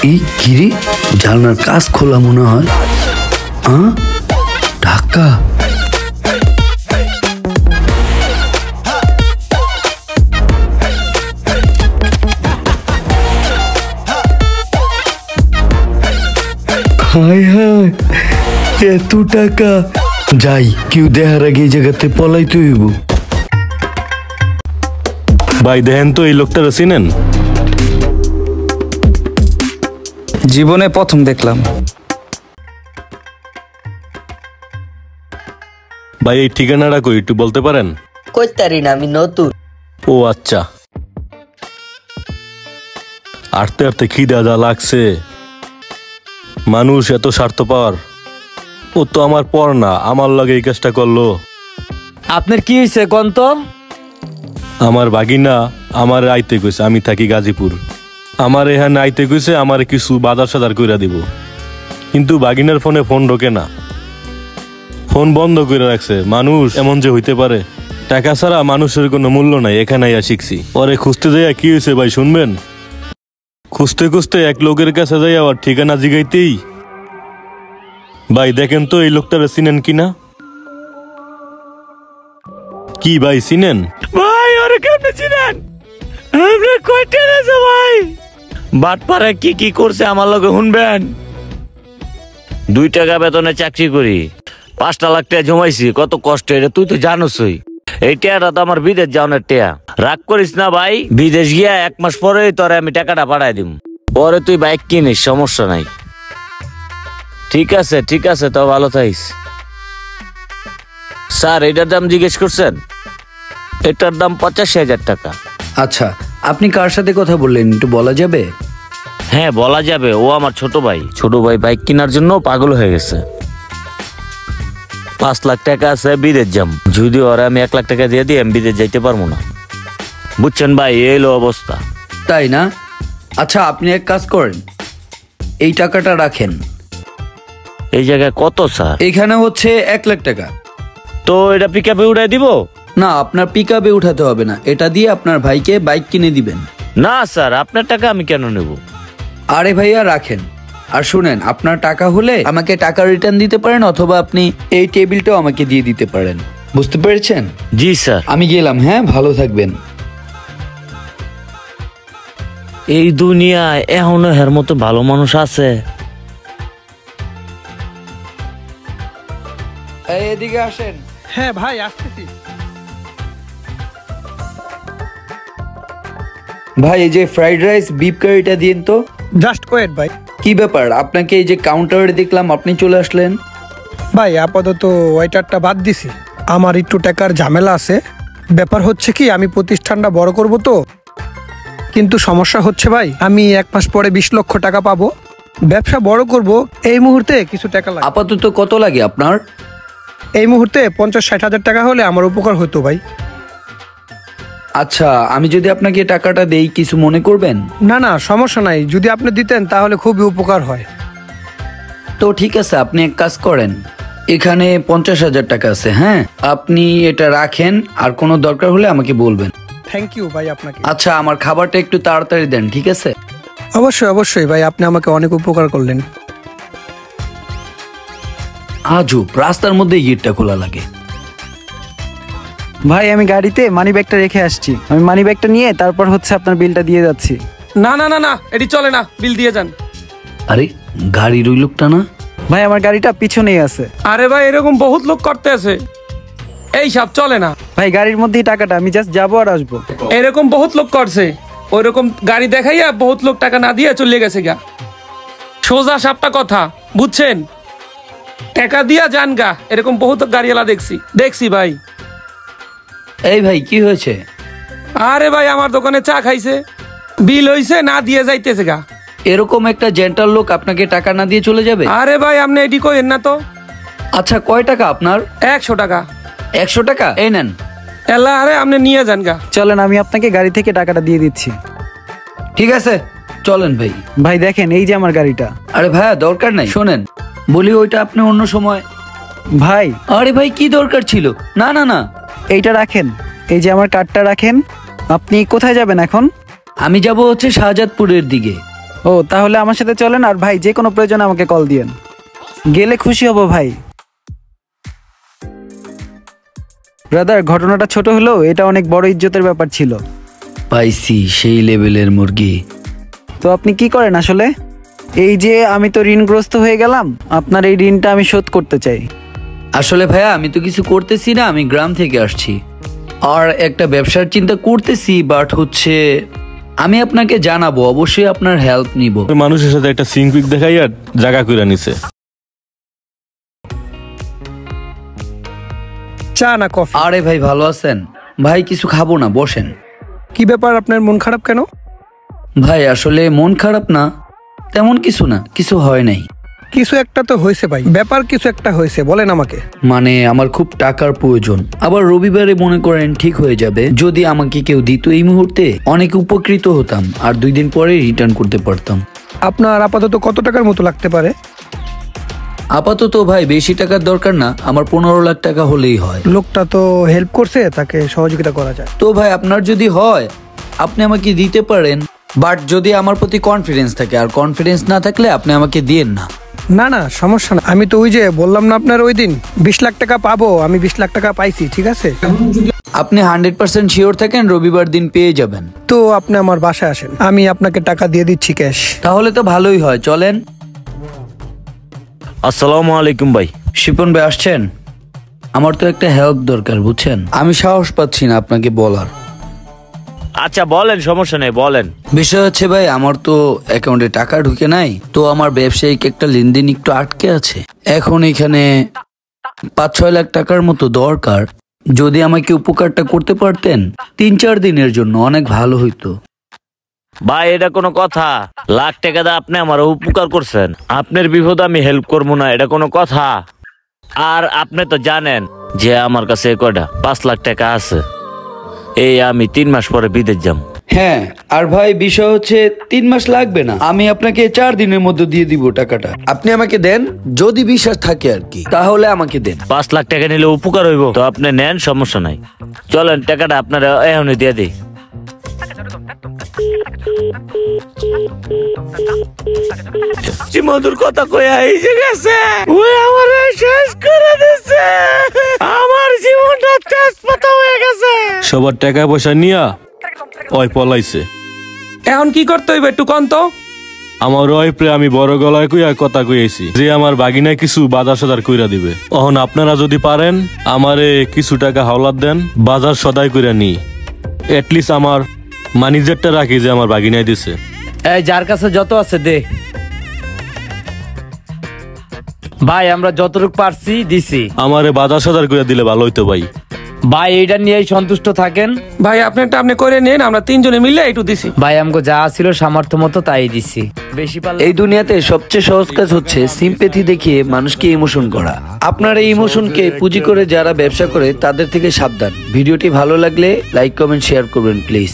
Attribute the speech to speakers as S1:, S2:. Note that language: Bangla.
S1: এই কিরে, জানলার কাজ খোলা মনে হয়। ঢাকা। হায় হায়, এত টাকা! যাই, কেউ দেখার আগে এই জায়গাতে পলাইতে হইব।
S2: ভাই দেখেন তো, এই লোকটা চিনেন?
S3: জীবনে প্রথম দেখলাম।
S2: ভাই এই ঠিকানাটা কই একটু বলতে পারেন?
S4: কইতারি না, আমি নতুন।
S2: ও আচ্ছা। আটতে আটতে খিদা যা লাগছে। মানুষ এত স্বার্থপর। ও তো আমার পর না, আমার লগে এই কাজটা করলো।
S4: আপনার কি হয়েছে কোন তো?
S2: আমার ভাগিনা আমার আইতে কইছে, আমি থাকি গাজীপুর। আমার এখানে আইতে কইছে আমার কিছু বাজার সাজার কইরা দিব, কিন্তু ভাগিনার ফোনে ফোন ঢোকে না, ফোন বন্ধ করে রাখছে। মানুষ এমন যে হইতে পারে? টাকা ছাড়া মানুষের কোনো মূল্য নাই, এখানে আইয়া শিখছি। পরে খুঁজতে যাইয়া কি হয়েছে ভাই শুনবেন? খুঁজতে খুঁজতে এক লোকের কাছে যাই, আবার ঠিকানা জিগাইতেই ভাই দেখেন তো এই লোকটারে চিনেন কিনা? কি ভাই চিনেন?
S4: ভাই ওরে কেমনে চিনেন? আমরা কয়টা আছে ভাই? বাটপাড়া কি কি করছে আমার লগে শুনবেন? 2 টাকা বেতনে চাকরি করি, 5 লাখ টাকা জমাইছি, কত কষ্ট। এটা তুই তো জানোসই। এই টাকাটা তো আমার বিদেশ যাওয়ার টাকা। রাগ করিস না ভাই, বিদেশ গিয়া 1 মাস পরেই তোরে আমি টাকাটা পাঠাই দিব। পরে তুই বাইক কিনিস, সমস্যা নাই। ঠিক আছে ঠিক আছে, তো ভালো থাকিস। স্যার এটার দাম জিজ্ঞেস করছেন? এটার দাম 85,000 টাকা।
S1: আচ্ছা, আপনি কার সাথে কথা বললেন একটু বলা যাবে?
S4: হ্যাঁ বলা যাবে, ও আমার ছোট ভাই। ছোট ভাই বাইক কেনার জন্য পাগল হয়ে গেছে। 5 লাখ টাকা আছে, বিদেশ যাম। যদি ওরা আমি 1 লাখ টাকা দিয়ে দিই, আমি বিদেশ যাইতে পারবো না। বুঝছেন ভাই, এলো অবস্থা।
S1: তাই না? আচ্ছা, আপনি এক কাজ করেন, এই টাকাটা রাখেন।
S4: এই জায়গায় কত স্যার?
S1: এখানে হচ্ছে 1 লাখ টাকা।
S4: তো এটা পিকআপে উঠাই দিব?
S1: না, আপনার পিকআপে উঠাতে হবে না, এটা দিয়ে আপনার ভাইকে বাইক কিনে দিবেন।
S4: না স্যার, আপনার টাকা আমি কেন নেব?
S1: আরে ভাইয়া রাখেন। আর শুনেন, আপনার টাকা হলে আমাকে টাকা রিটার্ন দিতে পারেন, অথবা আপনি এই টেবিলটাও আমাকে দিয়ে দিতে পারেন। বুঝতে পেরেছেন?
S4: জি স্যার।
S1: আমি গেলাম। হ্যাঁ, ভালো থাকবেন।
S4: এই দুনিয়ায় এখনো এর মতো ভালো মানুষ আছে?
S1: এদিকে আসেন।
S3: হ্যাঁ ভাই, আসতেছি।
S1: ভাই এই যে ফ্রাইড রাইস বিফ কারিটা দিন তো।
S3: জাস্ট ওয়েট ভাই।
S1: কি ব্যাপার, আপনাকে এই যে কাউন্টারে দেখলাম, আপনি চলে আসলেন?
S3: ভাই আপাতত ওয়েটারটা বাদ দিছি, আমার একটু টাকার ঝামেলা আছে। ব্যাপার হচ্ছে কি, আমি প্রতিষ্ঠানটা বড় করব তো, কিন্তু সমস্যা হচ্ছে ভাই, আমি 1 মাস পরে 20 লক্ষ টাকা পাবো। ব্যবসা বড় করব, এই মুহূর্তে কিছু টাকা লাগে।
S1: আপাতত কত লাগে আপনার?
S3: এই মুহূর্তে 50-60 হাজার টাকা হলে আমার উপকার হতো ভাই।
S1: আচ্ছা, আমি যদি আপনাকে টাকাটা দেই, কিছু মনে করবেন?
S3: না না, সমস্যা নাই, যদি আপনি দিতেন তাহলে খুবই উপকার হয়।
S1: তো ঠিক আছে, আপনি এক কাজ করেন, এখানে 50,000 টাকা আছে। হ্যাঁ, আপনি এটা রাখেন, আর কোনো দরকার হলে আমাকে বলবেন।
S3: থ্যাংক ইউ ভাই আপনাকে।
S1: আচ্ছা, আমার খাবারটা একটু তাড়াতাড়ি দেন, ঠিক আছে?
S3: অবশ্যই অবশ্যই ভাই, আপনি আমাকে অনেক উপকার করলেন।
S1: আজব, রাস্তার মধ্যে গেটটা খোলা লাগে।
S5: ভাই আমি গাড়িতে মানি ব্যাগটা রেখে আসছি, আমি মানি ব্যাগটা নিয়ে তারপর হচ্ছে আপনার বিলটা দিয়ে যাচ্ছি।
S3: না না না না, এটি চলে না, বিল দিয়ে যান।
S1: আরে গাড়ির ওই লোকটা না?
S5: ভাই আমার গাড়িটা পিছনেই আছে।
S3: আরে ভাই এরকম বহুত লোক করতে আছে, এই সব চলে না
S5: ভাই গাড়ির মধ্যেই টাকাটা, আমি জাস্ট যাবো আর আসবো।
S3: এরকম বহুত লোক করছে, ওইরকম গাড়ি দেখাইয়া বহুত লোক টাকা না দিয়ে চলে গেছে গা। সোজা সাপটা কথা, বুঝছেন? টাকা দিয়া যান গা, এরকম বহুত গাড়িওয়ালা দেখছি ভাই।
S1: এই ভাই কি হয়েছে?
S3: আরে ভাই আমার দোকানে চা খাইছে, বিল হইছে, না দিয়ে যাইতেছে গা।
S1: এরকম একটা জেন্টাল লোক আপনাকে টাকা না দিয়ে চলে যাবে?
S3: আরে ভাই আপনি এটি কইেন না তো।
S1: আচ্ছা, কয় টাকা আপনার?
S3: 100 টাকা।
S1: 100 টাকা? এই নেন।
S3: এলা আরে আপনি নিয়ে যান গা।
S5: চলেন, আমি আপনাকে গাড়ি থেকে টাকাটা দিয়ে দিচ্ছি।
S1: ঠিক আছে, চলেন ভাই।
S5: ভাই দেখেন, এই যে আমার গাড়িটা।
S1: আরে ভাইয়া দরকার নাই, শোনেন বলি, ওইটা আপনি অন্য সময়।
S5: ভাই
S1: আরে ভাই কি দরকার ছিল? না না না,
S5: এইটা রাখেন, এই যে আমার কার্ডটা রাখেন। আপনি কোথায় যাবেন এখন?
S1: আমি যাব হচ্ছে শাহজাদপুরের দিকে।
S5: ও তাহলে আমার সাথে চলেন, আর ভাই যে কোনো প্রয়োজনে আমাকে কল দিয়েন, গেলে খুশি হব ভাই। ব্রাদার, ঘটনাটা ছোট হলেও এটা অনেক বড় ইজ্জতের ব্যাপার ছিল।
S1: পাইছি সেই লেভেলের মুরগি।
S5: তো আপনি কি করেন আসলে? এই যে আমি তো ঋণগ্রস্ত হয়ে গেলাম, আপনার এই ঋণটা আমি শোধ করতে চাই।
S1: আসলে ভাইয়া আমি তো কিছু করতেছি না, আমি গ্রাম থেকে আসছি আর একটা ব্যবসার চিন্তা করতেছি, বাট হচ্ছে আমি আপনাকে জানাবো, অবশ্যই আপনার হেল্প নিব।
S2: ওই মানুষের সাথে একটা সিংপিক দেখাই আর জায়গা কইরা নিছে।
S3: চা না কফি?
S1: আরে ভাই ভালো আছেন? ভাই কিছু খাবো না, বসেন।
S3: কি ব্যাপার, আপনার মন খারাপ কেন?
S1: ভাই আসলে মন খারাপ না, তেমন কিছু না, কিছু হয় নাই।
S3: কিছু একটা তো হয়েছে ভাই, ব্যাপার কিছু একটা হয়েছে, বলেন আমাকে।
S1: মানে আমার খুব টাকার প্রয়োজন, আবার রবিবারে মনে করেন ঠিক হয়ে যাবে। যদি আমাকে কেউ দিত এই মুহূর্তে অনেক উপকৃত হতাম, আর 2 দিন পরে রিটার্ন করতে পারতাম।
S3: আপনার আপাতত কত টাকার মতো লাগতে পারে?
S1: আপাতত ভাই বেশি টাকার দরকার না, আমার 15 লাখ টাকা হলেই হয়।
S3: লোকটা তো হেল্প করছে, তাকে সহযোগিতা করা যায়।
S1: তো ভাই আপনার যদি হয় আপনি আমাকে দিতে পারেন, বাট যদি আমার প্রতি কনফিডেন্স থাকে, আর কনফিডেন্স না থাকলে আপনি আমাকে দিয়েন না।
S3: না না, সমস্যা না। আমি তো ওই যে বললাম না আপনার ওই দিন 20 লাখ টাকা পাবো, আমি 20 লাখ টাকা পাইছি, ঠিক আছে?
S1: আপনি 100% শিওর থাকেন রবিবার দিন পেয়ে যাবেন?
S3: তো আপনি আমার বাসায় আসেন, আমি আপনাকে টাকা দিয়ে দিচ্ছি ক্যাশ।
S1: তাহলে তো ভালোই হয়, চলেন।
S4: আসসালামু আলাইকুম ভাই।
S1: শিপন ভাই আসছেন? আমার তো একটা হেল্প দরকার, বুঝছেন? আমি সাহস পাচ্ছি না আপনাকে বলার।
S4: আচ্ছা বলেন, সমস্যা নেই, বলেন।
S1: বিষয় হচ্ছে ভাই, আমার তো অ্যাকাউন্টে টাকা ঢুকে নাই, তো আমার ব্যবসায়িক একটা লেনদেন একটু আটকে আছে। এখন এখানে 5-6 লাখ টাকার মতো দরকার। যদি আমাকে উপকারটা করতে পারতেন 3-4 দিনের জন্য, অনেক ভালো হইতো।
S4: ভাই এটা কোনো কথা? লাখ টাকা দিয়ে আপনি আমার উপকার করছেন, আপনার বিপদ আমি হেল্প করবো না, এটা কোনো কথা? আর আপনি তো জানেন যে আমার কাছে কয়টা 5 লাখ টাকা আছে। এই আমি 3 মাস পরে বিদেশ যাব।
S1: হ্যাঁ, আর ভাই বিষয় হচ্ছে 3 মাস লাগবে না, আমি আপনাকে 4 দিনের মধ্যে দিয়ে দিব টাকাটা। আপনি আমাকে দেন, যদি বিশ্বাস থাকে আর কি, তাহলে আমাকে দেন।
S4: 5 লাখ টাকা নিলে উপকার হইব তো আপনি নেন, সমস্যা নাই। চলেন টাকাটা আপনারা এখনই দিয়ে দিই। মধুর কথা কইয়া এসে গেছে, ওই আমারে শেষ করে দিছে, আমার জীবনটা তেজপাতা হয়ে গেছে।
S2: সবার টাকা পয়সা নিয়া ওই পলাইছে।
S6: এখন কি করতে হইবে একটু কন তো?
S2: আমার ওয়াইফরে আমি বড় গলায় কইয়া কথা কইছি যে আমার বাগিনা কিছু বাজার সদার কইরা দিবে। এখন আপনারা যদি পারেন আমারে কিছু টাকা হাওলাত দেন, বাজার সদাই কইরা নি। এটলিস্ট আমার ম্যানেজারটা রাখি যে আমার বাগিনায় দিছে।
S6: এই যার কাছে যত আছে দে ভাই, আমরা যতটুকু পারছি দিছি।
S2: আমারে বাজার সদার কইরা দিলে ভালো হইতো ভাই।
S6: ভাই এইটা নিয়েই সন্তুষ্ট থাকেন
S7: ভাই আপনারটা আপনি করে নেন, আমরা 3 জনে মিলে একটু দিছি।
S6: ভাই, আমগো যা ছিল সামর্থ্য মতো তাই দিছি, বেশি পারলে।
S1: এই দুনিয়াতে সবচেয়ে সহজ কাজ হচ্ছে সিম্পেথি দেখিয়ে মানুষকে ইমোশন করা। আপনার এই ইমোশনকে পুঁজি করে যারা ব্যবসা করে তাদের থেকে সাবধান। ভিডিওটি ভালো লাগলে লাইক, কমেন্ট, শেয়ার করবেন প্লিজ।